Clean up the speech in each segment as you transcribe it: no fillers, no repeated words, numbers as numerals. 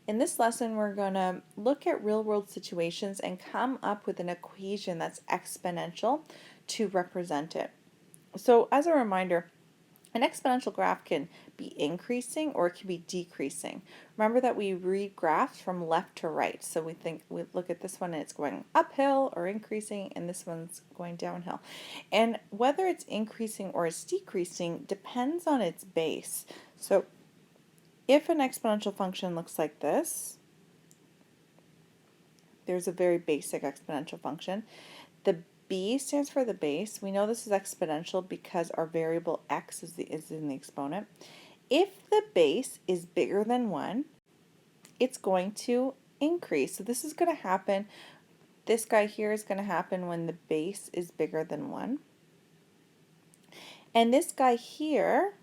In this lesson, we're going to look at real-world situations and come up with an equation that's exponential to represent it. So as a reminder, an exponential graph can be increasing or it can be decreasing. Remember that we read graphs from left to right. So we look at this one and it's going uphill or increasing, and this one's going downhill. And whether it's increasing or it's decreasing depends on its base. So if an exponential function looks like this, there's a very basic exponential function. The B stands for the base. We know this is exponential because our variable x is in the exponent. If the base is bigger than 1, it's going to increase. So this is going to happen, this guy here is going to happen when the base is bigger than 1. And this guy here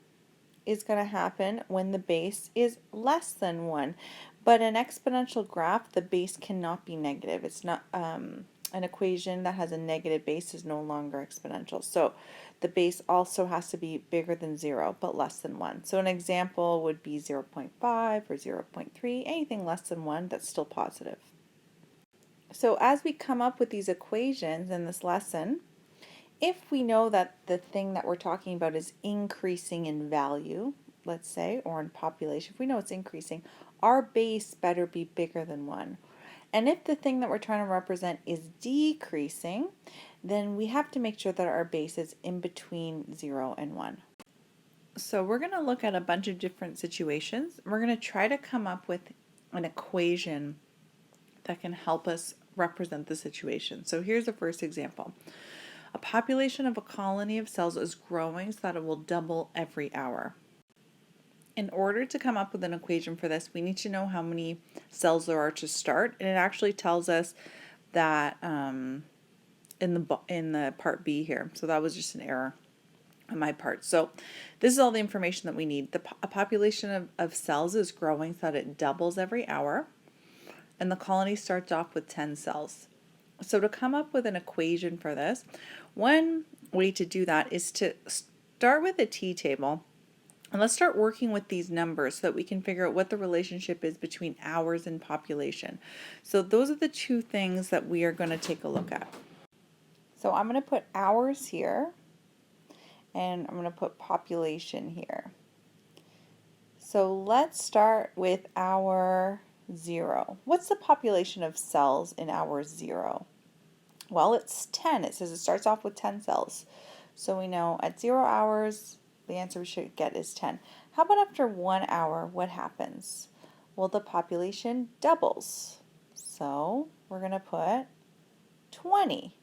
is going to happen when the base is less than 1. But an exponential graph, the base cannot be negative. It's not an equation that has a negative base is no longer exponential. So the base also has to be bigger than 0 but less than 1. So an example would be 0.5 or 0.3, anything less than 1 that's still positive. So as we come up with these equations in this lesson, if we know that the thing that we're talking about is increasing in value, let's say, or in population, if we know it's increasing, our base better be bigger than 1. And if the thing that we're trying to represent is decreasing, then we have to make sure that our base is in between 0 and 1. So we're going to look at a bunch of different situations. We're going to try to come up with an equation that can help us represent the situation. So here's the first example. A population of a colony of cells is growing so that it will double every hour. In order to come up with an equation for this, we need to know how many cells there are to start, and it actually tells us that in the part B here. So that was just an error on my part. So this is all the information that we need. A population of cells is growing so that it doubles every hour, and the colony starts off with 10 cells. So to come up with an equation for this, one way to do that is to start with a t-table. And let's start working with these numbers so that we can figure out what the relationship is between hours and population. So those are the two things that we are going to take a look at. So I'm going to put hours here, and I'm going to put population here. So let's start with hour 0. What's the population of cells in hour 0? Well, it's 10. It says it starts off with 10 cells. So we know at 0 hours, the answer we should get is 10. How about after 1 hour, what happens? Well, the population doubles. So we're going to put 20.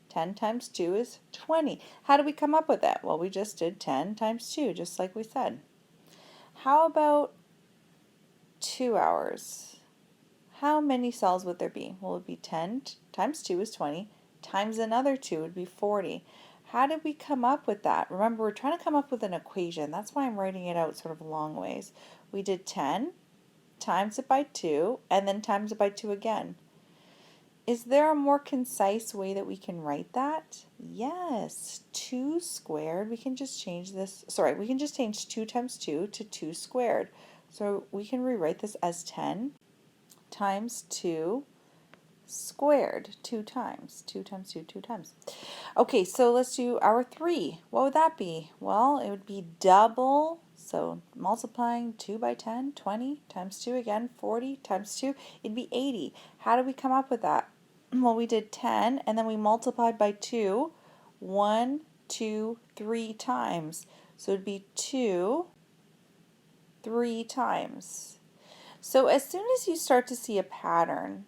10 times 2 is 20. How do we come up with that? Well, we just did 10 times 2, just like we said. How about 2 hours? How many cells would there be? Well, it would be 10 times 2 is 20, times another 2 would be 40. How did we come up with that? Remember, we're trying to come up with an equation. That's why I'm writing it out sort of long ways. We did 10, times it by 2, and then times it by 2 again. Is there a more concise way that we can write that? Yes, 2 squared. We can just change this. Sorry, we can just change 2 times 2 to 2 squared. So we can rewrite this as 10 times 2 squared, 2 times. 2 times 2, 2 times. Okay, so let's do hour 3. What would that be? Well, it would be double. So multiplying 2 by 10, 20, times 2 again, 40, times 2, it'd be 80. How did we come up with that? Well, we did 10, and then we multiplied by 2, 1, 2, 3 times. So it'd be 2, 3 times. So as soon as you start to see a pattern,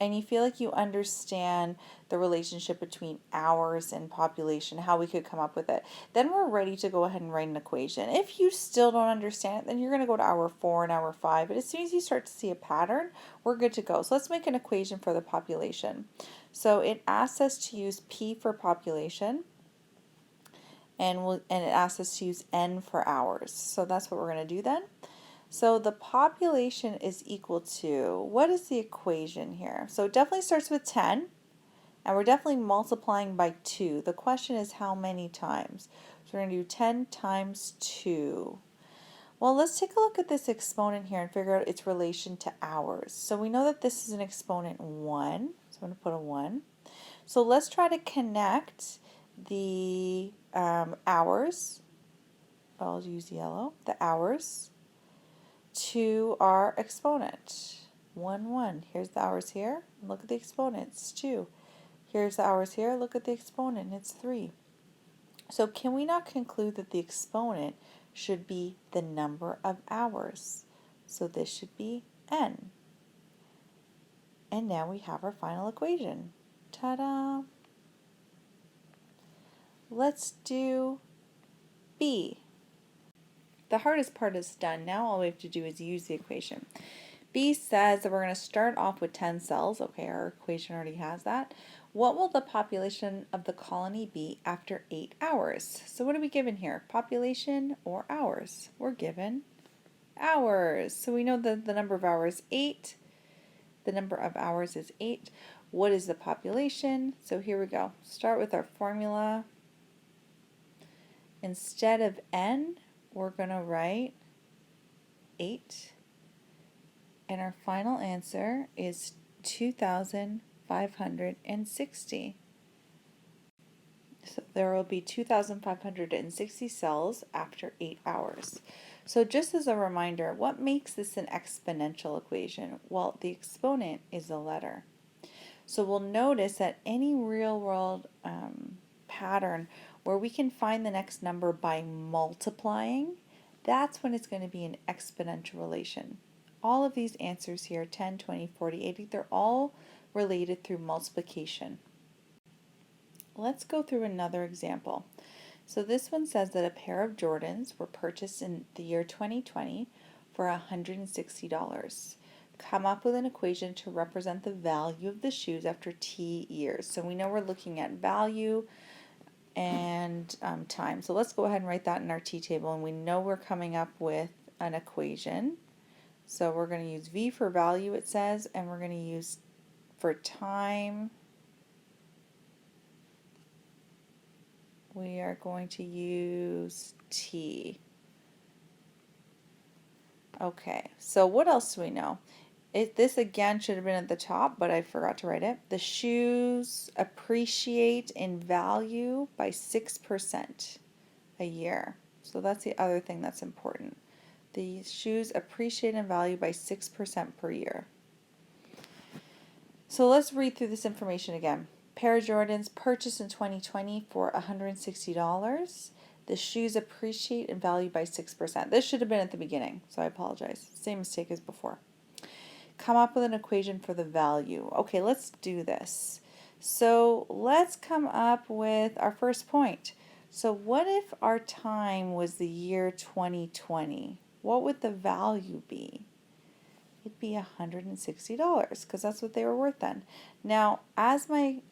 and you feel like you understand the relationship between hours and population, how we could come up with it, then we're ready to go ahead and write an equation. If you still don't understand it, then you're going to go to hour 4 and hour 5. But as soon as you start to see a pattern, we're good to go. So let's make an equation for the population. So it asks us to use P for population, and it asks us to use N for hours. So that's what we're going to do then. So the population is equal to, what is the equation here? So it definitely starts with 10, and we're definitely multiplying by 2. The question is how many times? So we're going to do 10 times 2. Well, let's take a look at this exponent here and figure out its relation to hours. So we know that this is an exponent 1, so I'm going to put a 1. So let's try to connect the hours, I'll use yellow, the hours, to our exponent. 1, 1. Here's the hours here. Look at the exponent. It's 2. Here's the hours here. Look at the exponent. It's 3. So can we not conclude that the exponent should be the number of hours? So this should be n. And now we have our final equation. Ta-da! Let's do B. The hardest part is done. Now all we have to do is use the equation. B says that we're going to start off with 10 cells. Okay, our equation already has that. What will the population of the colony be after 8 hours? So what are we given here? Population or hours? We're given hours. So we know that the number of hours 8. The number of hours is 8. What is the population? So here we go. Start with our formula. Instead of n, we're going to write 8. And our final answer is 2,560. So there will be 2,560 cells after 8 hours. So just as a reminder, what makes this an exponential equation? Well, the exponent is a letter. So we'll notice that any real world pattern where we can find the next number by multiplying, that's when it's going to be an exponential relation. All of these answers here, 10, 20, 40, 80, they're all related through multiplication. Let's go through another example. So this one says that a pair of Jordans were purchased in the year 2020 for $160. Come up with an equation to represent the value of the shoes after T years. So we know we're looking at value and time. So let's go ahead and write that in our T table, and we know we're coming up with an equation. So we're going to use V for value, it says, and we're going to use for time, we are going to use T. Okay, so what else do we know? This again should have been at the top, but I forgot to write it. The shoes appreciate in value by 6% a year. So that's the other thing that's important. The shoes appreciate in value by 6% per year. So let's read through this information again. Pair of Jordans purchased in 2020 for $160. The shoes appreciate in value by 6%. This should have been at the beginning, so I apologize. Same mistake as before. Come up with an equation for the value. Okay, let's do this. So let's come up with our first point. So what if our time was the year 2020? What would the value be? It'd be $160 because that's what they were worth then. Now, as my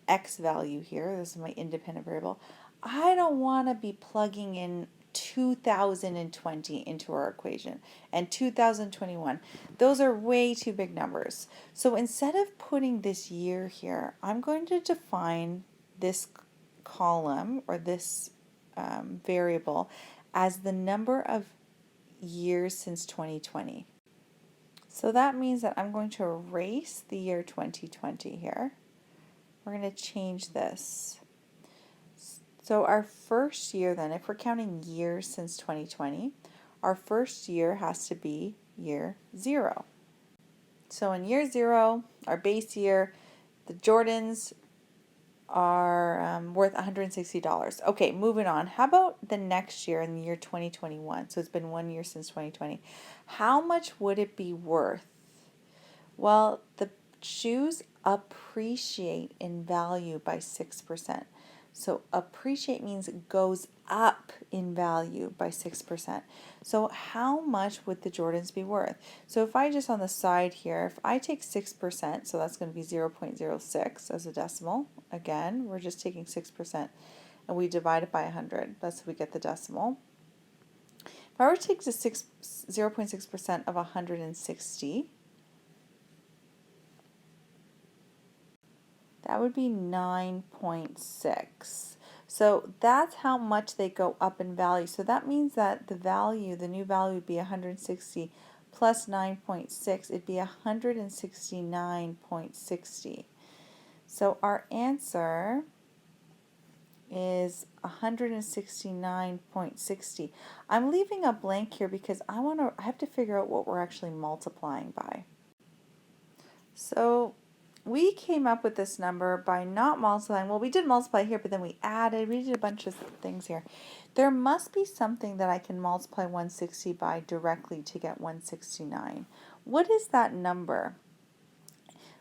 x value here, this is my independent variable, I don't want to be plugging in 2020 into our equation and 2021. Those are way too big numbers. So instead of putting this year here, I'm going to define this column or this variable as the number of years since 2020. So that means that I'm going to erase the year 2020 here. We're going to change this. So our first year then, if we're counting years since 2020, our first year has to be year 0. So in year 0, our base year, the Jordans are worth $160. Okay, moving on. How about the next year in the year 2021? So it's been 1 year since 2020. How much would it be worth? Well, the shoes appreciate in value by 6%. So appreciate means it goes up in value by 6%. So how much would the Jordans be worth? So if I just on the side here, if I take 6%, so that's going to be 0.06 as a decimal. Again, we're just taking 6% and we divide it by 100. That's how we get the decimal. If I were to take the 0.6% of 160, that would be 9.6. So that's how much they go up in value. So that means that the value, the new value would be 160 plus 9.6. It'd be 169.60. So our answer is 169.60. I'm leaving a blank here because I have to figure out what we're actually multiplying by. So we came up with this number by not multiplying. Well, we did multiply here, but then we did a bunch of things here. There must be something that I can multiply 160 by directly to get 169. What is that number?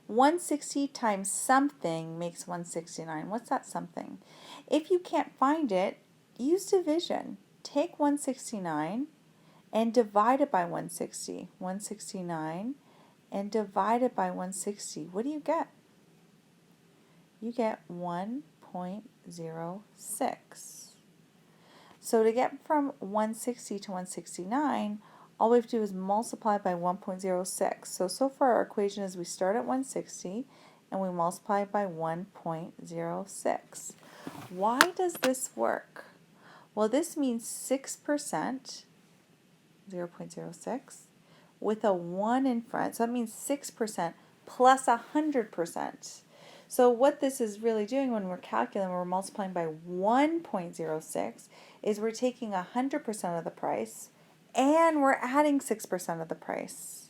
160 times something makes 169. What's that something? If you can't find it, use division. Take 169 and divide it by 160. 169 and divide it by 160. What do you get? You get 1.06. So to get from 160 to 169, all we have to do is multiply by 1.06. So far our equation is we start at 160 and we multiply by 1.06. Why does this work? Well, this means 6%, 0.06, with a 1 in front. So that means 6% plus 100%. So what this is really doing when we're calculating, we're multiplying by 1.06, is we're taking 100% of the price and we're adding 6% of the price.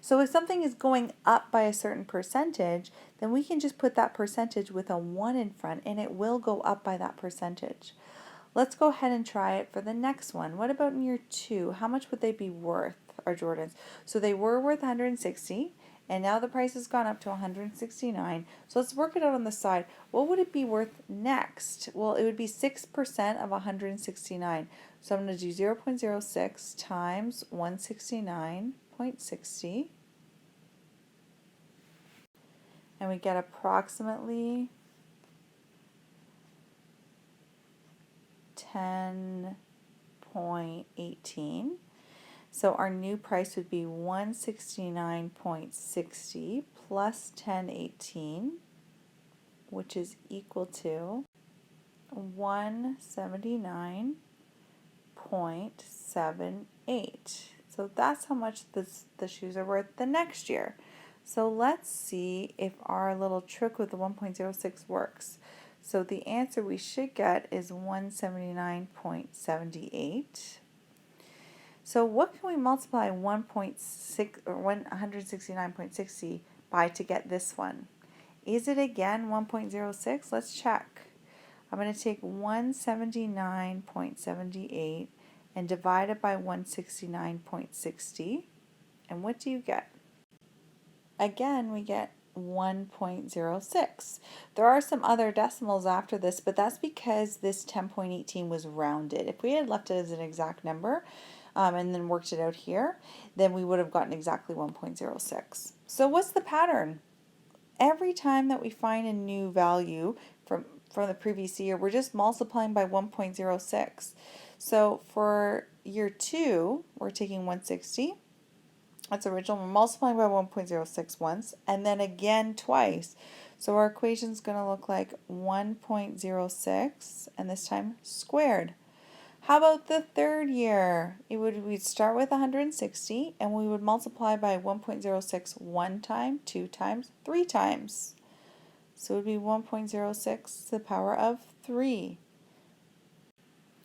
So if something is going up by a certain percentage, then we can just put that percentage with a 1 in front and it will go up by that percentage. Let's go ahead and try it for the next one. What about in year 2? How much would they be worth, our Jordans? So they were worth 160, and now the price has gone up to 169. So let's work it out on the side. What would it be worth next? Well, it would be 6% of 169. So I'm going to do 0.06 times 169.60. And we get approximately 10.18. So our new price would be 169.60 plus 10.18, which is equal to 179.78. So that's how much the shoes are worth the next year. So let's see if our little trick with the 1.06 works. So the answer we should get is 179.78. So what can we multiply 1.6 or 169.60 by to get this one? Is it again 1.06? Let's check. I'm going to take 179.78 and divide it by 169.60. And what do you get? Again, we get 1.06. There are some other decimals after this, but that's because this 10.18 was rounded. If we had left it as an exact number and then worked it out here, then we would have gotten exactly 1.06. So what's the pattern? Every time that we find a new value from the previous year, we're just multiplying by 1.06. So for year 2, we're taking 160. That's original. We're multiplying by 1.06 once, and then again twice. So our equation is going to look like 1.06, and this time squared. How about the third year? We'd start with 160, and we would multiply by 1.06 one time, 2 times, 3 times. So it would be 1.06 to the power of 3.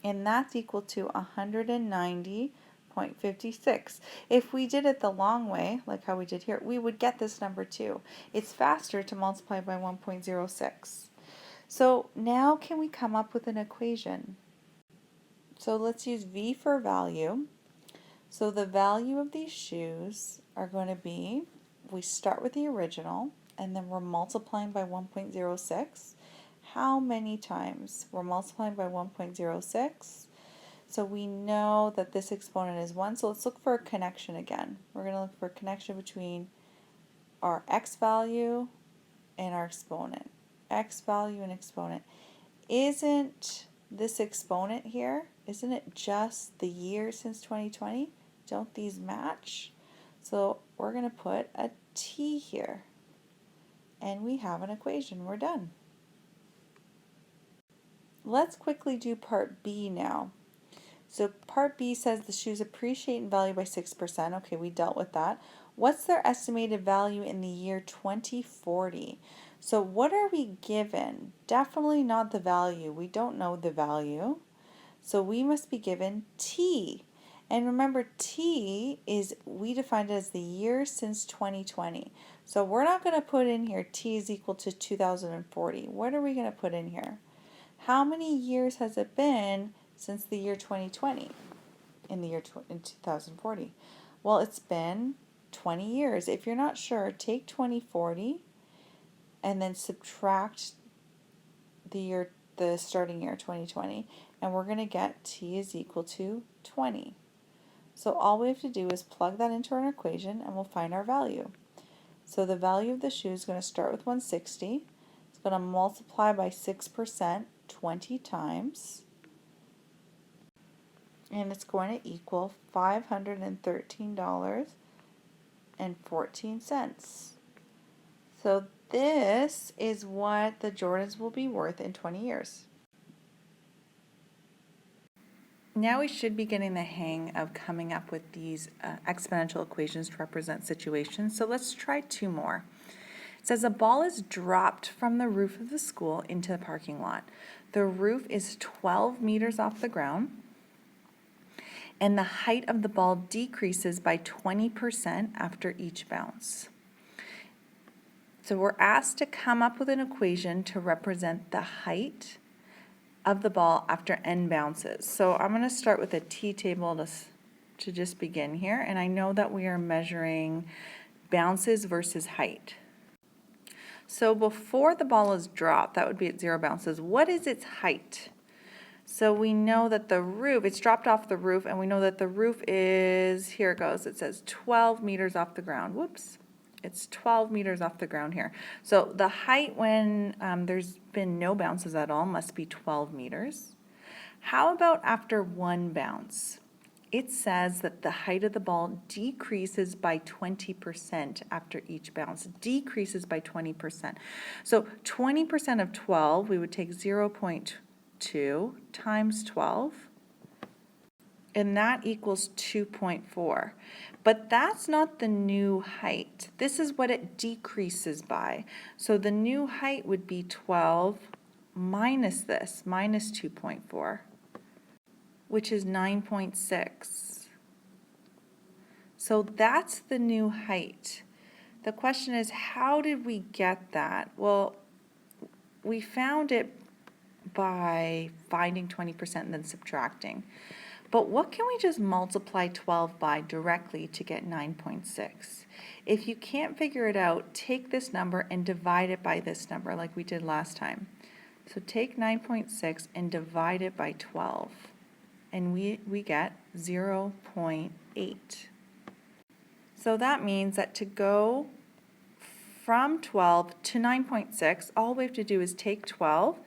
And that's equal to 190.56. If we did it the long way, like how we did here, we would get this number too. It's faster to multiply by 1.06. So now can we come up with an equation? So let's use V for value. So the value of these shoes are going to be, we start with the original, and then we're multiplying by 1.06. How many times? We're multiplying by 1.06. So we know that this exponent is 1. So let's look for a connection again. We're going to look for a connection between our x value and our exponent. X value and exponent. Isn't this exponent here, isn't it just the year since 2020? Don't these match? So we're going to put a t here. And we have an equation. We're done. Let's quickly do part B now. So part B says the shoes appreciate in value by 6%. Okay, we dealt with that. What's their estimated value in the year 2040? So what are we given? Definitely not the value. We don't know the value. So we must be given T. And remember, T is, we defined it as the year since 2020. So we're not going to put in here T is equal to 2040. What are we going to put in here? How many years has it been since the year 2020 in the year in 2040? Well, it's been 20 years. If you're not sure, take 2040 and then subtract the starting year 2020, and we're going to get T is equal to 20. So all we have to do is plug that into our equation and we'll find our value. So the value of the shoe is going to start with 160. It's going to multiply by 6% 20 times, and it's going to equal $513.14. So this is what the Jordans will be worth in 20 years. Now we should be getting the hang of coming up with these exponential equations to represent situations. So let's try two more. It says a ball is dropped from the roof of the school into the parking lot. The roof is 12 meters off the ground, and the height of the ball decreases by 20% after each bounce. So we're asked to come up with an equation to represent the height of the ball after n bounces. So I'm going to start with a t-table to just begin here, and I know that we are measuring bounces versus height. So before the ball is dropped, that would be at 0 bounces, what is its height? So we know that the roof, it's dropped off the roof, and we know that the roof is, here it goes, it says 12 meters off the ground. Whoops. It's 12 meters off the ground here. So the height when there's been no bounces at all must be 12 meters. How about after one bounce? It says that the height of the ball decreases by 20% after each bounce. Decreases by 20%. So 20% of 12, we would take 0.2 times 12. And that equals 2.4. But that's not the new height. This is what it decreases by. So the new height would be 12 minus this, minus 2.4, which is 9.6. So that's the new height. The question is, how did we get that? Well, we found it by finding 20% and then subtracting. But what can we just multiply 12 by directly to get 9.6? If you can't figure it out, take this number and divide it by this number like we did last time. So take 9.6 and divide it by 12, and we get 0.8. So that means that to go from 12 to 9.6, all we have to do is take 12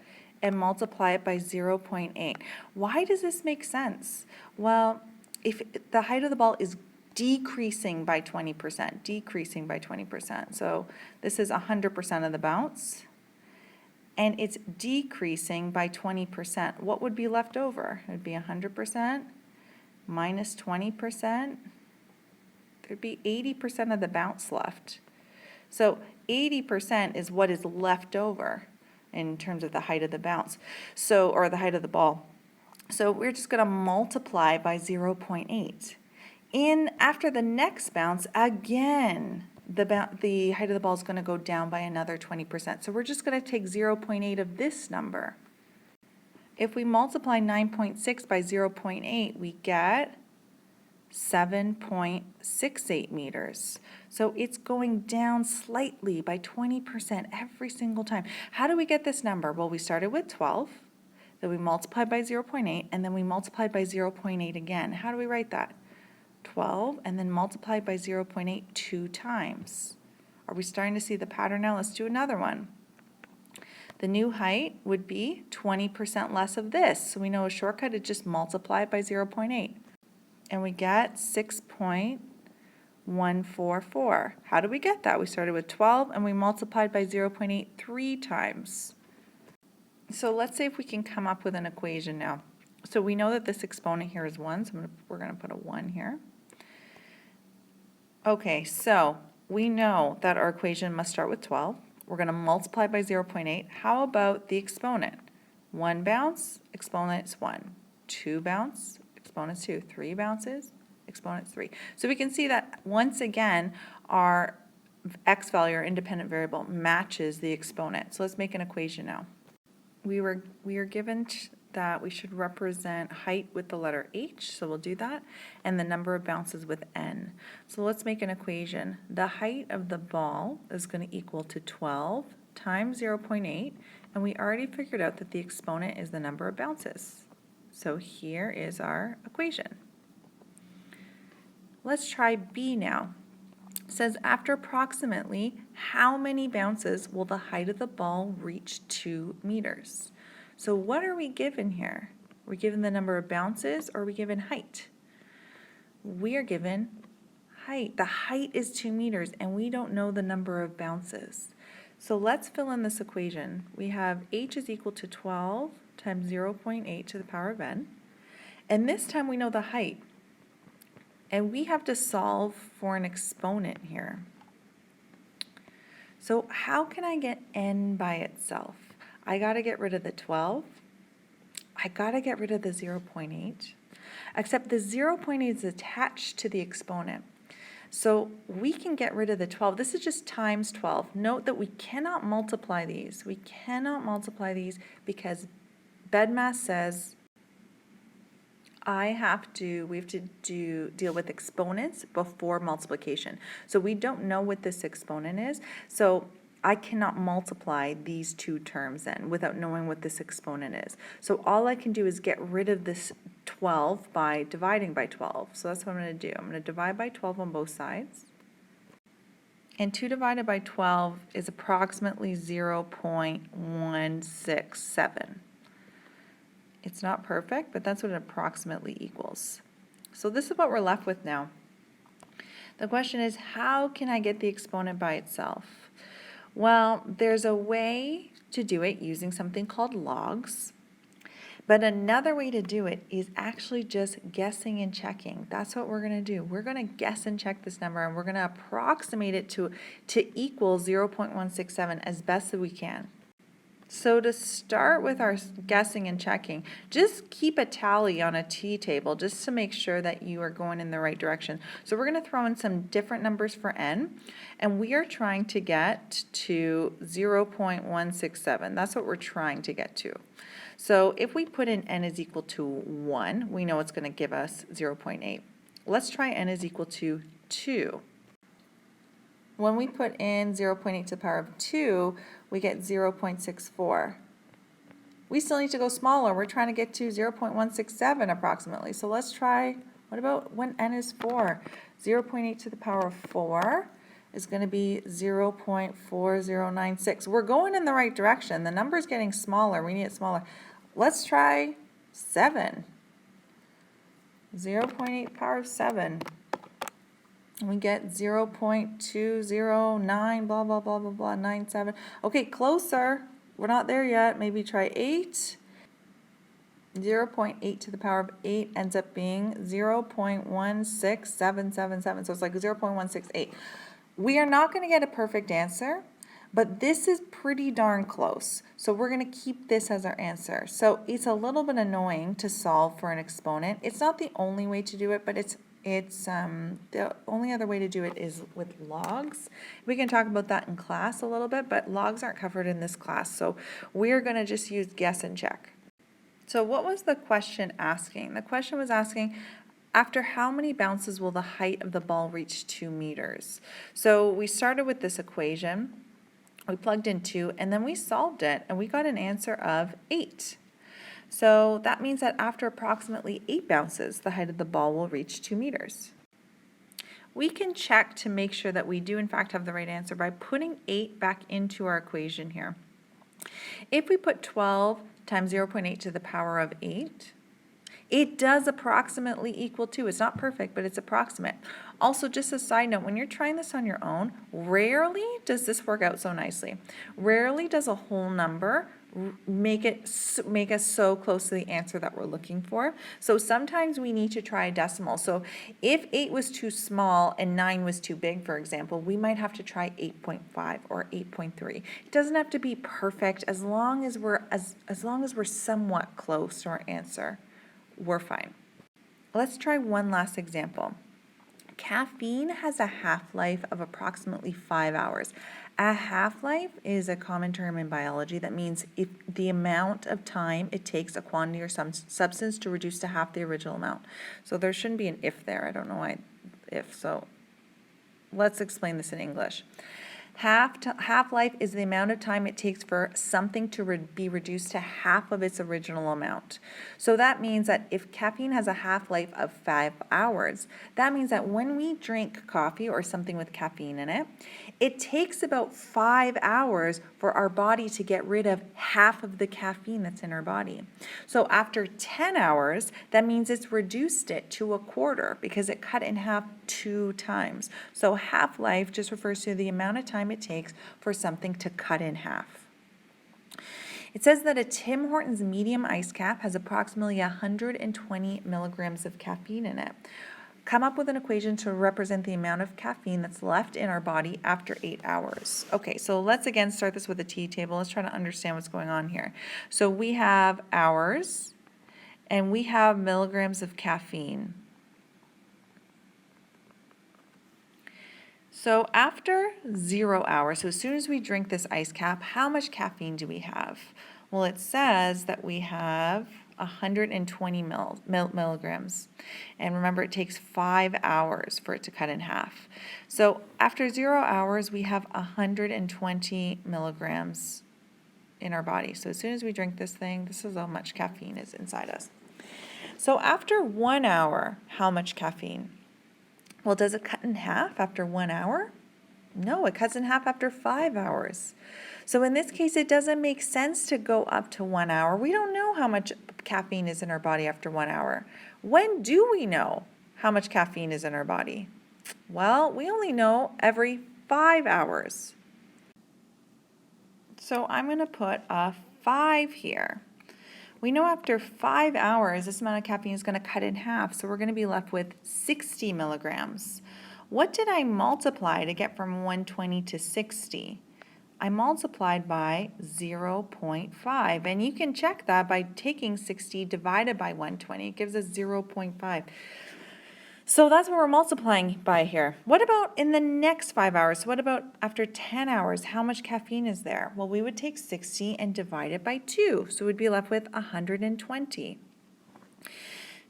and multiply it by 0.8. Why does this make sense? Well, if the height of the ball is decreasing by 20%, so this is 100% of the bounce, and it's decreasing by 20%, what would be left over? It would be 100% minus 20%. There'd be 80% of the bounce left. So 80% is what is left over in terms of the height of the bounce, so, or the height of the ball. So we're just going to multiply by 0.8. After the next bounce, again, the height of the ball is going to go down by another 20%. So we're just going to take 0.8 of this number. If we multiply 9.6 by 0.8, we get 7.68 meters. So it's going down slightly by 20% every single time. How do we get this number? Well, we started with 12, then we multiplied by 0.8, and then we multiplied by 0.8 again. How do we write that? 12 and then multiplied by 0.8 2 times. Are we starting to see the pattern now? Let's do another one. The new height would be 20% less of this. So we know a shortcut is just multiply it by 0.8. And we get 6.144. How do we get that? We started with 12 and we multiplied by 0.8 3 times. So let's say if we can come up with an equation now. So we know that this exponent here is 1, so we're going to put a 1 here. Okay, so we know that our equation must start with 12. We're going to multiply by 0.8. How about the exponent? 1 bounce, exponent's 1. 2 bounce, exponent's 2. 3 bounces, exponent's 3. So we can see that once again our x value, or independent variable, matches the exponent. So let's make an equation now. We are given that we should represent height with the letter h, so we'll do that, and the number of bounces with n. So let's make an equation. The height of the ball is going to equal to 12 times 0.8, and we already figured out that the exponent is the number of bounces. So here is our equation. Let's try b now. It says after approximately how many bounces will the height of the ball reach 2 meters? So what are we given here? We're given the number of bounces, or are we given height? We are given height. The height is 2 meters, and we don't know the number of bounces. So let's fill in this equation. We have h is equal to 12 times 0.8 to the power of n. And this time we know the height. And we have to solve for an exponent here. So how can I get n by itself? I got to get rid of the 12. I got to get rid of the 0.8. Except the 0.8 is attached to the exponent. So we can get rid of the 12. This is just times 12. Note that we cannot multiply these. We cannot multiply these because BEDMAS says we have to deal with exponents before multiplication. So we don't know what this exponent is. So I cannot multiply these two terms then without knowing what this exponent is. So all I can do is get rid of this 12 by dividing by 12. So that's what I'm going to do. I'm going to divide by 12 on both sides. And 2 divided by 12 is approximately 0.167. It's not perfect, but that's what it approximately equals. So this is what we're left with now. The question is, how can I get the exponent by itself? Well, there's a way to do it using something called logs. But another way to do it is actually just guessing and checking. That's what we're going to do. We're going to guess and check this number, and we're going to approximate it to equal 0.167 as best as we can. So to start with our guessing and checking, just keep a tally on a t-table just to make sure that you are going in the right direction. So we're going to throw in some different numbers for n, and we are trying to get to 0.167. That's what we're trying to get to. So if we put in n is equal to 1, we know it's going to give us 0.8. Let's try n is equal to 2. When we put in 0.8 to the power of 2, we get 0.64. We still need to go smaller. We're trying to get to 0.167 approximately. So let's try, what about when n is 4? 0.8 to the power of 4 is going to be 0.4096. We're going in the right direction. The number's getting smaller. We need it smaller. Let's try 7. 0.8 power of 7. We get 0.209, blah, blah, blah, blah, blah, 97. Okay, closer. We're not there yet. Maybe try 8. 0.8 to the power of 8 ends up being 0.16777. So it's like 0.168. We are not going to get a perfect answer, but this is pretty darn close. So we're going to keep this as our answer. So it's a little bit annoying to solve for an exponent. It's not the only way to do it, but it's the only other way to do it is with logs. We can talk about that in class a little bit, but logs aren't covered in this class, so we're going to just use guess and check. So what was the question asking? The question was asking, after how many bounces will the height of the ball reach 2 meters? So we started with this equation, we plugged in 2, and then we solved it, and we got an answer of 8. So that means that after approximately 8 bounces, the height of the ball will reach 2 meters. We can check to make sure that we do in fact have the right answer by putting 8 back into our equation here. If we put 12 times 0.8 to the power of 8, it does approximately equal 2. It's not perfect, but it's approximate. Also, just a side note, when you're trying this on your own, rarely does this work out so nicely. Rarely does a whole number make us so close to the answer that we're looking for. So sometimes we need to try a decimal. So if 8 was too small and 9 was too big, for example, we might have to try 8.5 or 8.3. It doesn't have to be perfect as long as we're somewhat close to our answer. We're fine. Let's try one last example. Caffeine has a half-life of approximately 5 hours. A half-life is a common term in biology that means if the amount of time it takes a quantity or some substance to reduce to half the original amount. So there shouldn't be an if there. I don't know why if. So let's explain this in English. Half-life is the amount of time it takes for something to be reduced to half of its original amount. So that means that if caffeine has a half-life of 5 hours, that means that when we drink coffee or something with caffeine in it, it takes about 5 hours for our body to get rid of half of the caffeine that's in our body. So after 10 hours, that means it's reduced it to a quarter because it cut in half 2 times. So half-life just refers to the amount of time it takes for something to cut in half. It says that a Tim Hortons medium ice cap has approximately 120 milligrams of caffeine in it. Come up with an equation to represent the amount of caffeine that's left in our body after 8 hours. Okay, so let's again start this with a T table. Let's try to understand what's going on here. So we have hours and we have milligrams of caffeine. So after 0 hours, so as soon as we drink this ice cap, how much caffeine do we have? Well, it says that we have 120 milligrams. And remember, it takes 5 hours for it to cut in half. So after 0 hours, we have 120 milligrams in our body. So as soon as we drink this thing, this is how much caffeine is inside us. So after 1 hour, how much caffeine? Well, does it cut in half after 1 hour? No, it cuts in half after 5 hours. So in this case, it doesn't make sense to go up to 1 hour. We don't know how much caffeine is in our body after 1 hour. When do we know how much caffeine is in our body? Well, we only know every 5 hours. So I'm going to put a 5 here. We know after 5 hours, this amount of caffeine is going to cut in half, so we're going to be left with 60 milligrams. What did I multiply to get from 120 to 60? I multiplied by 0.5, and you can check that by taking 60 divided by 120. It gives us 0.5. So that's what we're multiplying by here. What about in the next 5 hours? So what about after 10 hours? How much caffeine is there? Well, we would take 60 and divide it by 2. So we'd be left with 120.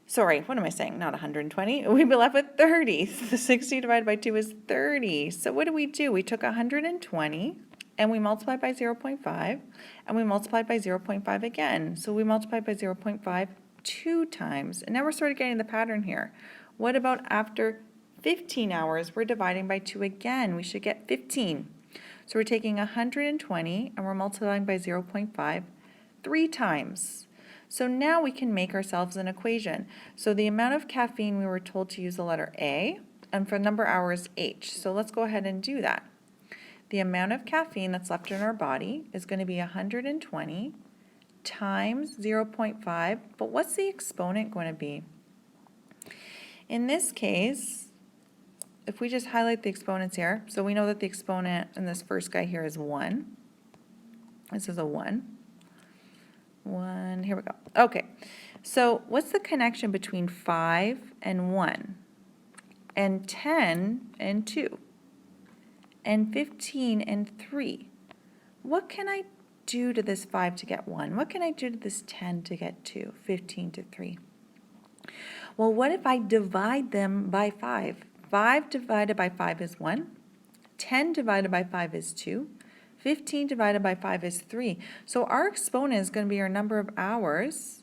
Sorry, what am I saying? Not 120. We'd be left with 30. The 60 divided by 2 is 30. So what do? We took 120 and we multiplied by 0.5 and we multiplied by 0.5 again. So we multiplied by 0.5 2 times. And now we're sort of getting the pattern here. What about after 15 hours? We're dividing by 2 again. We should get 15. So we're taking 120 and we're multiplying by 0.5 3 times. So now we can make ourselves an equation. So the amount of caffeine, we were told to use the letter A, and for number of hours, H. So let's go ahead and do that. The amount of caffeine that's left in our body is going to be 120 times 0.5, but what's the exponent going to be? In this case, if we just highlight the exponents here, so we know that the exponent in this first guy here is 1. This is a 1. 1, here we go. Okay, so what's the connection between 5 and 1? And 10 and 2? And 15 and 3? What can I do to this 5 to get 1? What can I do to this 10 to get 2? 15 to 3? Well, what if I divide them by 5? 5 divided by 5 is 1. 10 divided by 5 is 2. 15 divided by 5 is 3. So our exponent is going to be our number of hours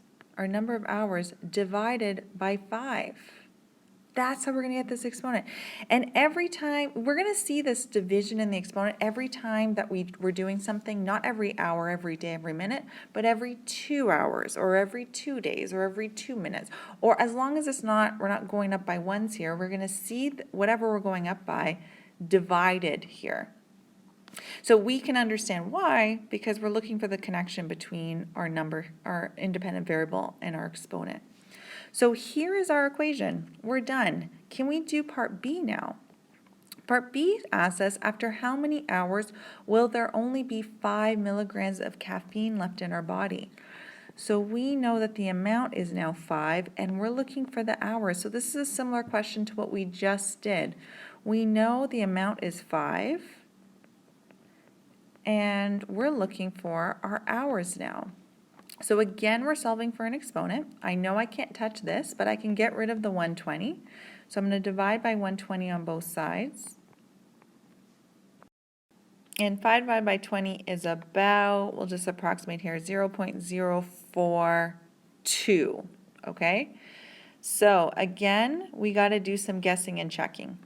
divided by 5. That's how we're going to get this exponent. And every time, we're going to see this division in the exponent every time that we're doing something, not every hour, every day, every minute, but every 2 hours or every 2 days or every 2 minutes. Or as long as we're not going up by ones here, we're going to see whatever we're going up by divided here. So we can understand why, because we're looking for the connection between our number, our independent variable, and our exponent. So here is our equation. We're done. Can we do part B now? Part B asks us, after how many hours will there only be 5 milligrams of caffeine left in our body? So we know that the amount is now 5, and we're looking for the hours. So this is a similar question to what we just did. We know the amount is 5, and we're looking for our hours now. So again, we're solving for an exponent. I know I can't touch this, but I can get rid of the 120. So I'm going to divide by 120 on both sides. And 5 divided by 20 is about, we'll just approximate here, 0.042, okay? So again, we got to do some guessing and checking.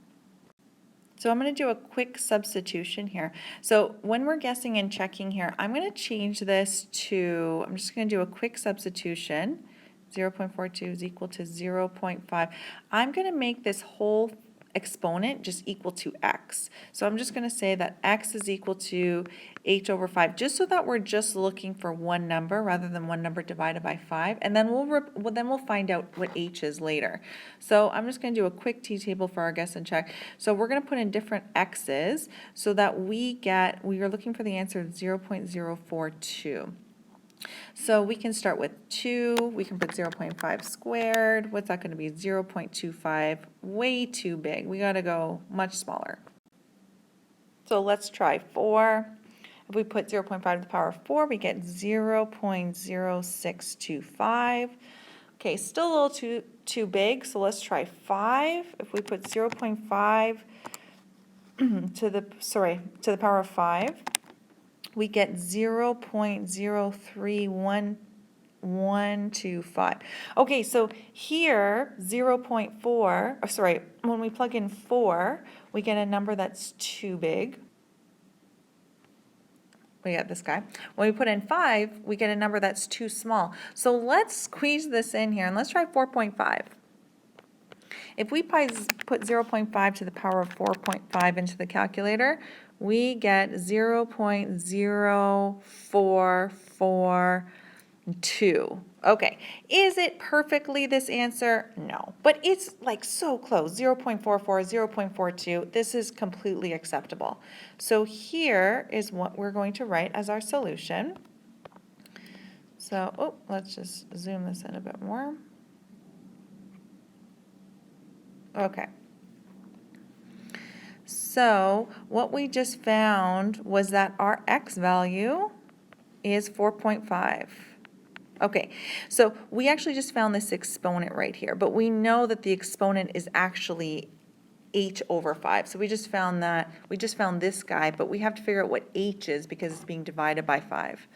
So I'm going to do a quick substitution here. So when we're guessing and checking here, I'm going to change this to, I'm just going to do a quick substitution. 0.42 is equal to 0.5. I'm going to make this whole exponent just equal to x. So I'm just going to say that x is equal to h over 5, just so that we're just looking for one number rather than one number divided by 5, and then we'll find out what h is later. So I'm just going to do a quick t-table for our guess and check. So we're going to put in different x's so that we are looking for the answer of 0.042. So we can start with 2, we can put 0.5 squared. What's that going to be? 0.25, way too big. We got to go much smaller. So let's try 4. If we put 0.5 to the power of 4, we get 0.0625. Okay, still a little too big, so let's try 5. If we put 0.5 to the power of 5, we get 0.031125. Okay, so here 0.4, when we plug in 4, we get a number that's too big. We got this guy. When we put in 5, we get a number that's too small. So let's squeeze this in here, and let's try 4.5. If we put 0.5 to the power of 4.5 into the calculator, we get 0.0442. Okay, is it perfectly this answer? No, but it's like so close, 0.44, 0.42. This is completely acceptable. So here is what we're going to write as our solution. So, let's just zoom this in a bit more. Okay. So what we just found was that our x value is 4.5. Okay, so we actually just found this exponent right here, but we know that the exponent is actually h over 5. So we just found this guy, but we have to figure out what h is because it's being divided by 5.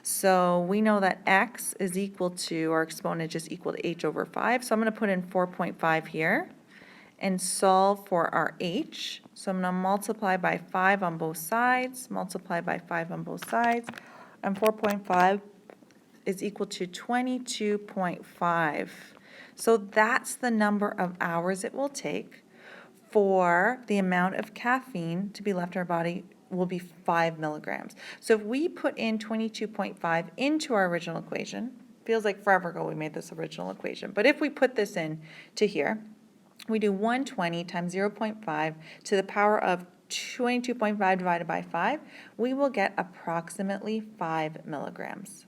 So we know that x is equal to, our exponent just equal to h over 5. So I'm going to put in 4.5 here and solve for our h. So I'm going to multiply by 5 on both sides, multiply by 5 on both sides, and 4.5 is equal to 22.5. So that's the number of hours it will take for the amount of caffeine to be left in our body will be 5 milligrams. So if we put in 22.5 into our original equation, feels like forever ago we made this original equation, but if we put this in to here, we do 120 times 0.5 to the power of 22.5 divided by 5, we will get approximately 5 milligrams.